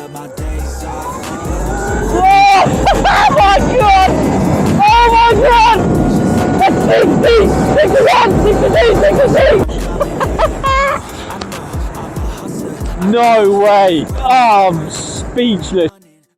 Oh my god! Oh my god! That's 60, 61, 62, 63! No way! Oh, I'm speechless.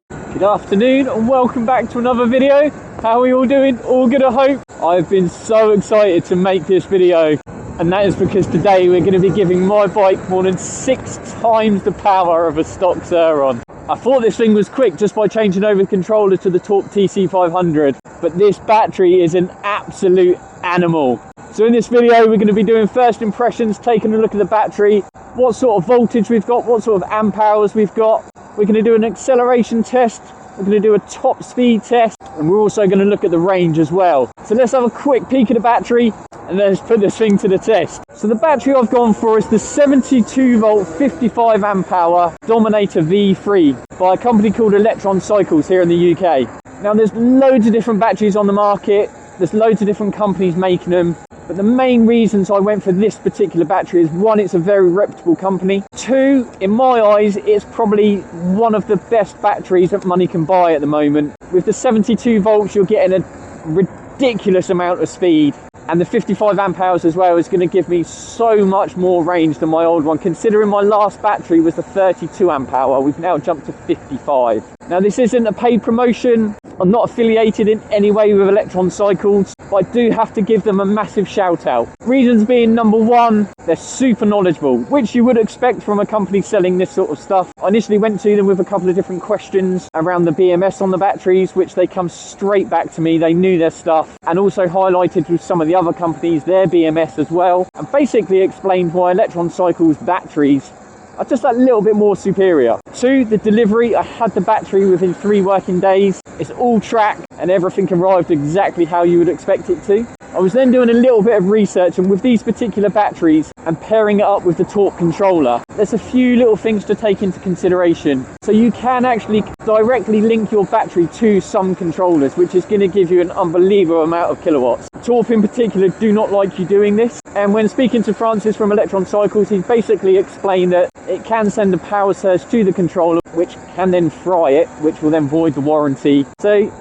Good afternoon and welcome back to another video. How are we all doing? All good, I hope? I've been so excited to make this video, and that is because today we're going to be giving my bike more than 6 times the power of a stock Surron. I thought this thing was quick just by changing over the controller to the torquey TC500, but this battery is an absolute animal. So in this video we're going to be doing first impressions, taking a look at the battery, what sort of voltage we've got, what sort of amp hours we've got. We're going to do an acceleration test, we're going to do a top speed test, and we're also going to look at the range as well. So let's have a quick peek at the battery and let's put this thing to the test. So the battery I've gone for is the 72 volt 55 amp hour Dominator V3 by a company called Electron Cycles here in the UK. Now there's loads of different batteries on the market, there's loads of different companies making them, but the main reasons I went for this particular battery is, one, it's a very reputable company. Two, in my eyes, it's probably one of the best batteries that money can buy at the moment. With the 72 volts, you're getting a ridiculous amount of speed, and the 55 amp hours as well is going to give me so much more range than my old one. Considering my last battery was the 32 amp hour, we've now jumped to 55. Now this isn't a paid promotion, I'm not affiliated in any way with Electron Cycles, but I do have to give them a massive shout out. Reasons being, number one, they're super knowledgeable, which you would expect from a company selling this sort of stuff. I initially went to them with a couple of different questions around the BMS on the batteries, which they come straight back to me. They knew their stuff, and also highlighted with some of the other companies their BMS as well, and basically explained why Electron Cycles batteries are just that little bit more superior. Two, the delivery. I had the battery within 3 working days. It's all track and everything arrived exactly how you would expect it to. I was then doing a little bit of research, and with these particular batteries and pairing it up with the torque controller, there's a few little things to take into consideration. So you can actually directly link your battery to some controllers, which is going to give you an unbelievable amount of kilowatts. Torque in particular do not like you doing this, and when speaking to Francis from Electron Cycles, he basically explained that it can send a power surge to the controller, which can then fry it, which will then void the warranty. So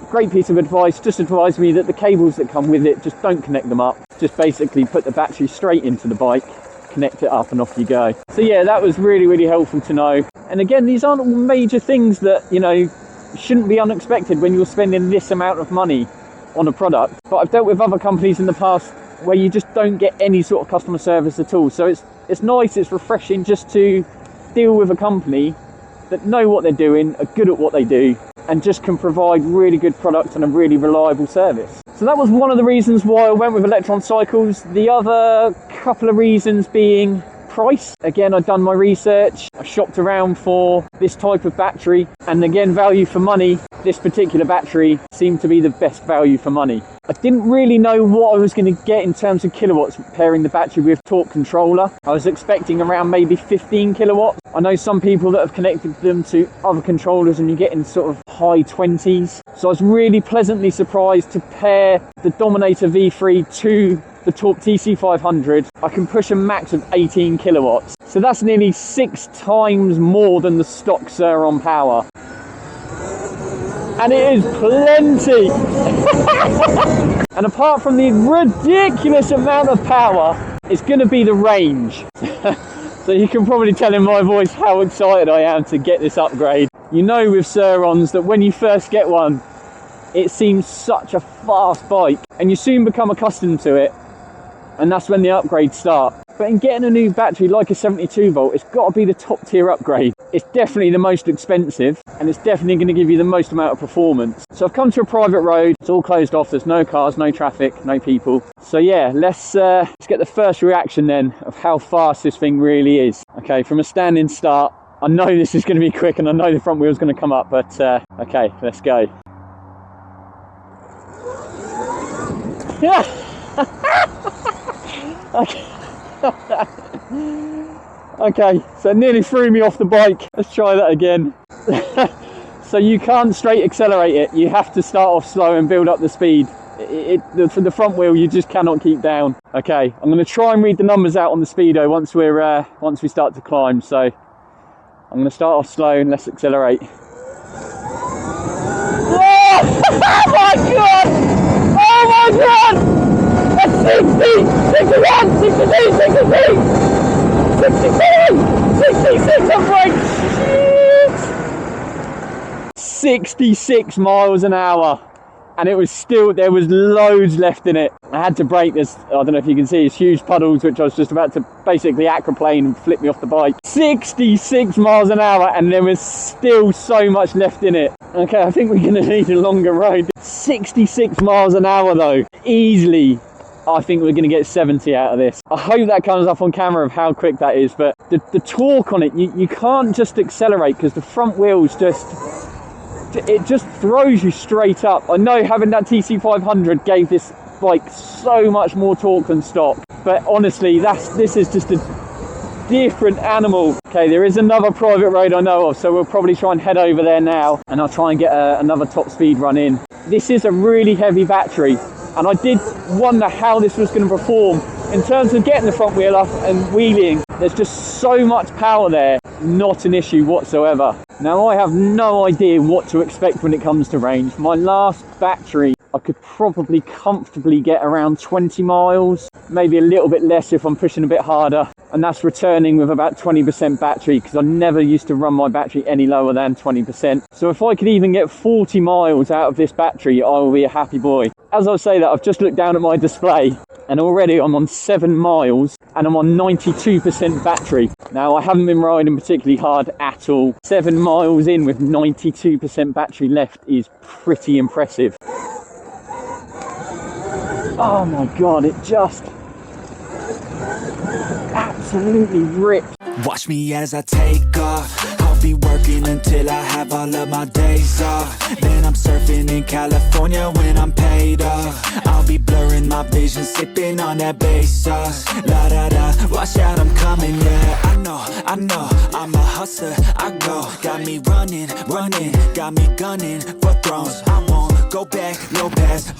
great piece of advice. Just advised me that the cables that come with it, just don't connect them up, just basically put the battery straight into the bike, connect it up, and off you go. So yeah, that was really helpful to know. And again, these aren't all major things that, you know, shouldn't be unexpected when you're spending this amount of money on a product. But I've dealt with other companies in the past where you just don't get any sort of customer service at all. So it's nice, it's refreshing just to deal with a company that know what they're doing, are good at what they do, and just can provide really good products and a really reliable service. So that was one of the reasons why I went with Electron Cycles. The other couple of reasons being price. Again, I've done my research, I shopped around for this type of battery, and again, value for money, this particular battery seemed to be the best value for money. I didn't really know what I was going to get in terms of kilowatts pairing the battery with torque controller. I was expecting around maybe 15 kilowatts. I know some people that have connected them to other controllers and you're getting sort of high 20s. So I was really pleasantly surprised to pair the Dominator V3 to the torquey TC500. I can push a max of 18 kilowatts. So that's nearly 6 times more than the stock Surron power. And it is plenty. And apart from the ridiculous amount of power, it's going to be the range. So you can probably tell in my voice how excited I am to get this upgrade. You know with Surrons that when you first get one, it seems such a fast bike, and you soon become accustomed to it, and that's when the upgrades start. But in getting a new battery like a 72 volt, it's got to be the top tier upgrade. It's definitely the most expensive, and it's definitely going to give you the most amount of performance. So I've come to a private road, it's all closed off, there's no cars, no traffic, no people. So yeah, let's get the first reaction then of how fast this thing really is. Okay, from a standing start, I know this is going to be quick and I know the front wheel's going to come up, but okay, let's go. Yeah. Okay, so it nearly threw me off the bike. Let's try that again. So you can't straight accelerate it. You have to start off slow and build up the speed. For the front wheel, you just cannot keep down. Okay, I'm going to try and read the numbers out on the speedo once we start to climb. So I'm going to start off slow and let's accelerate. Oh my god! Oh my god! That's 60! 61! 62! 63! 66! I'm right! Shit! 66 miles an hour. And it was still, there was loads left in it. I had to brake this, I don't know if you can see, these huge puddles, which I was just about to basically aquaplane and flip me off the bike. 66 miles an hour, and there was still so much left in it. Okay, I think we're gonna need a longer road. 66 miles an hour though, easily. I think we're gonna get 70 out of this. I hope that comes up on camera of how quick that is, but the torque on it, you can't just accelerate because the front wheels it just throws you straight up. I know having that TC500 gave this bike so much more torque than stock, but honestly, this is just a different animal. Okay, there is another private road I know of, so we'll probably try and head over there now, and I'll try and get another top speed run in. This is a really heavy battery, and I did wonder how this was going to perform in terms of getting the front wheel up and wheeling. There's just so much power there, not an issue whatsoever. Now, I have no idea what to expect when it comes to range. My last battery, I could probably comfortably get around 20 miles, maybe a little bit less if I'm pushing a bit harder, and that's returning with about 20% battery, because I never used to run my battery any lower than 20%. So if I could even get 40 miles out of this battery, I will be a happy boy. As I say that, I've just looked down at my display, and already I'm on 7 miles and I'm on 92% battery. Now, I haven't been riding particularly hard at all. 7 miles in with 92% battery left is pretty impressive. Oh my god, it just absolutely ripped. Watch me as I take off. I'll be working until I have all of my days off. Then I'm surfing in California when I'm paid off. I'll be blurring my vision, sipping on that bass sauce. La da da, watch out, I'm coming, yeah. I know, I'm a hustler, I go. Got me running, got me gunning for thrones. I won't go back, no pass,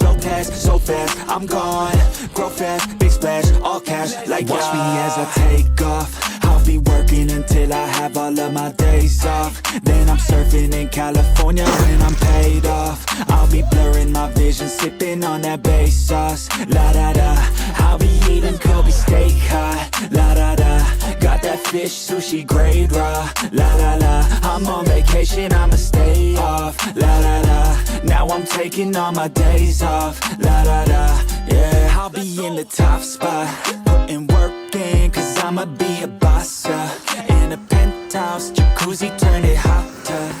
so fast, I'm gone. Grow fast, big splash, all cash, like watch me as I take off. I'll be working until I have all of my days off. Then I'm surfing in California when I'm paid off. I'll be blurring my vision, sipping on that bass sauce. La da da, I'll be eating Kobe steak hot. La da da, got that fish sushi grade raw. La la la, I'm on vacation, I'ma stay off. La la la, now I'm taking all my days off. La da da, yeah. I'll be in the top spot, putting work in, cause I'ma be a boss, in a penthouse, jacuzzi, turn it hotter.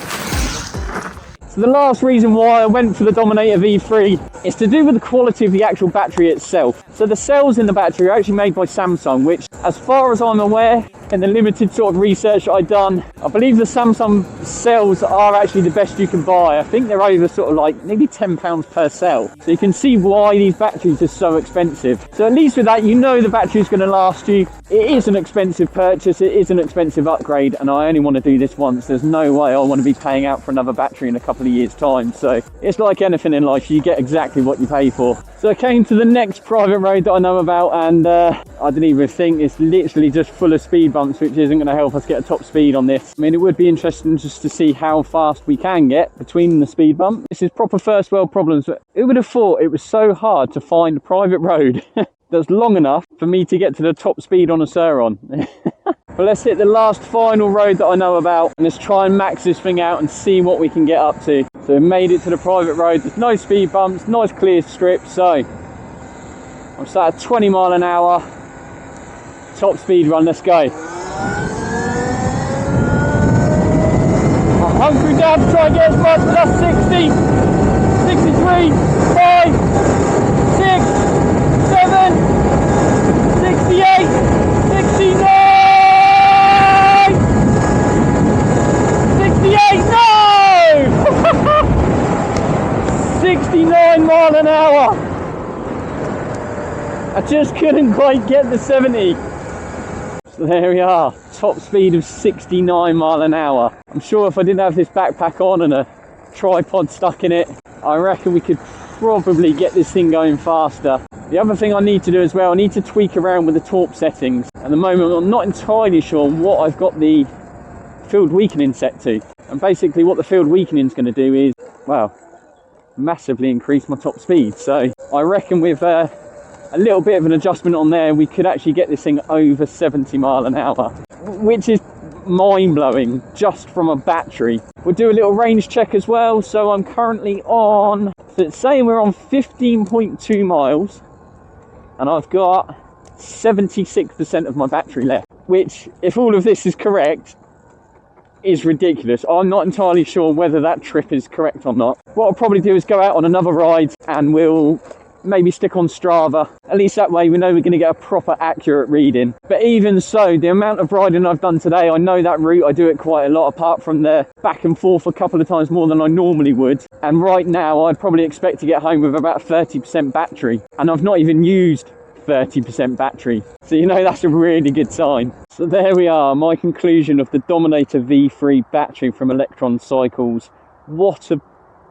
So the last reason why I went for the Dominator V3 is to do with the quality of the actual battery itself. So the cells in the battery are actually made by Samsung, which, as far as I'm aware, in the limited sort of research I've done, I believe the Samsung cells are actually the best you can buy. I think they're over sort of like maybe £10 per cell. So you can see why these batteries are so expensive. So at least with that, you know the battery is going to last you. It is an expensive purchase, it is an expensive upgrade, and I only want to do this once. There's no way I want to be paying out for another battery in a couple of years' time. So it's like anything in life, you get exactly what you pay for. So I came to the next private road that I know about, and I didn't even think, it's literally just full of speed bumps, which isn't going to help us get a top speed on this. I mean, it would be interesting just to see how fast we can get between the speed bump. This is proper first world problems, but who would have thought it was so hard to find a private road that's long enough for me to get to the top speed on a Surron. But let's hit the last final road that I know about, and let's try and max this thing out and see what we can get up to. So we made it to the private road. There's no speed bumps, nice clear strip. So I'm sat at 20 mile an hour, top speed run, let's go. I'm hungry down to try and get as much, but that's 60, 63, 5, 6, 7, 68, 69, 68, no! 69 mile an hour. I just couldn't quite get the 70. So there we are, top speed of 69 mile an hour. I'm sure if I didn't have this backpack on and a tripod stuck in it, I reckon we could probably get this thing going faster. The other thing I need to do as well, I need to tweak around with the torque settings. At the moment, I'm not entirely sure what I've got the field weakening set to. And basically what the field weakening is going to do is, well, massively increase my top speed. So I reckon with a little bit of an adjustment on there, we could actually get this thing over 70 mile an hour, which is mind-blowing just from a battery. We'll do a little range check as well. So I'm currently on, let's say we're on 15.2 miles, and I've got 76% of my battery left, which, if all of this is correct, is ridiculous. I'm not entirely sure whether that trip is correct or not. What I'll probably do is go out on another ride and we'll maybe stick on Strava. At least that way we know we're going to get a proper accurate reading. But even so, the amount of riding I've done today, I know that route, I do it quite a lot, apart from the back and forth a couple of times more than I normally would. And right now I'd probably expect to get home with about 30% battery, and I've not even used 30% battery, so you know that's a really good sign. So there we are, my conclusion of the Dominator V3 battery from Electron Cycles. What an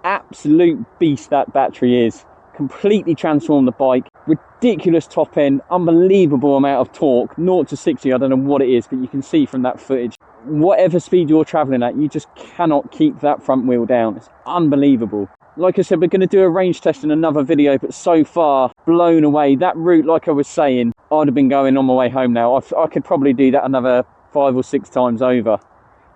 absolute beast that battery is. Completely transformed the bike. Ridiculous top end, unbelievable amount of torque. 0 to 60, I don't know what it is, but you can see from that footage, whatever speed you're traveling at, you just cannot keep that front wheel down. It's unbelievable. Like I said, we're going to do a range test in another video, but so far, blown away. That route, like I was saying, I'd have been going on my way home now. I could probably do that another 5 or 6 times over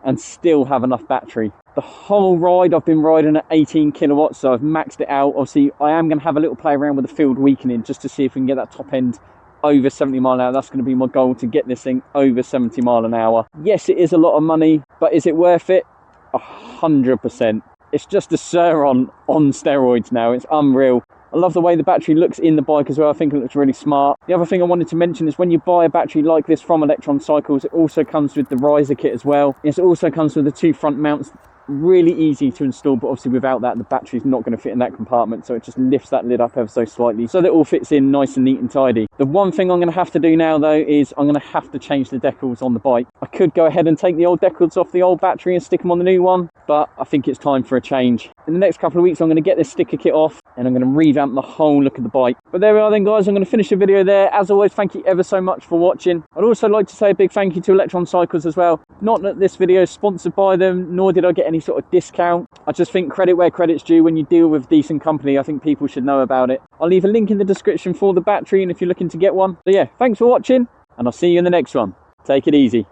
and still have enough battery. The whole ride, I've been riding at 18 kilowatts, so I've maxed it out. Obviously, I am going to have a little play around with the field weakening just to see if we can get that top end over 70 mile an hour. That's going to be my goal, to get this thing over 70 mile an hour. Yes, it is a lot of money, but is it worth it? 100%. It's just a Sur Ron on steroids now. It's unreal. I love the way the battery looks in the bike as well. I think it looks really smart. The other thing I wanted to mention is when you buy a battery like this from Electron Cycles, it also comes with the riser kit as well. It also comes with the 2 front mounts. Really easy to install, but obviously without that the battery's not going to fit in that compartment, so it just lifts that lid up ever so slightly so that it all fits in nice and neat and tidy. The one thing I'm going to have to do now though is I'm going to have to change the decals on the bike. I could go ahead and take the old decals off the old battery and stick them on the new one, but I think it's time for a change. In the next couple of weeks I'm going to get this sticker kit off and I'm going to revamp the whole look of the bike. But there we are then guys, I'm going to finish the video there. As always, thank you ever so much for watching. I'd also like to say a big thank you to Electron Cycles as well. Not that this video is sponsored by them, nor did I get any sort of discount. I just think credit where credit's due. When you deal with a decent company, I think people should know about it. I'll leave a link in the description for the battery and if you're looking to get one. So yeah, thanks for watching and I'll see you in the next one. Take it easy.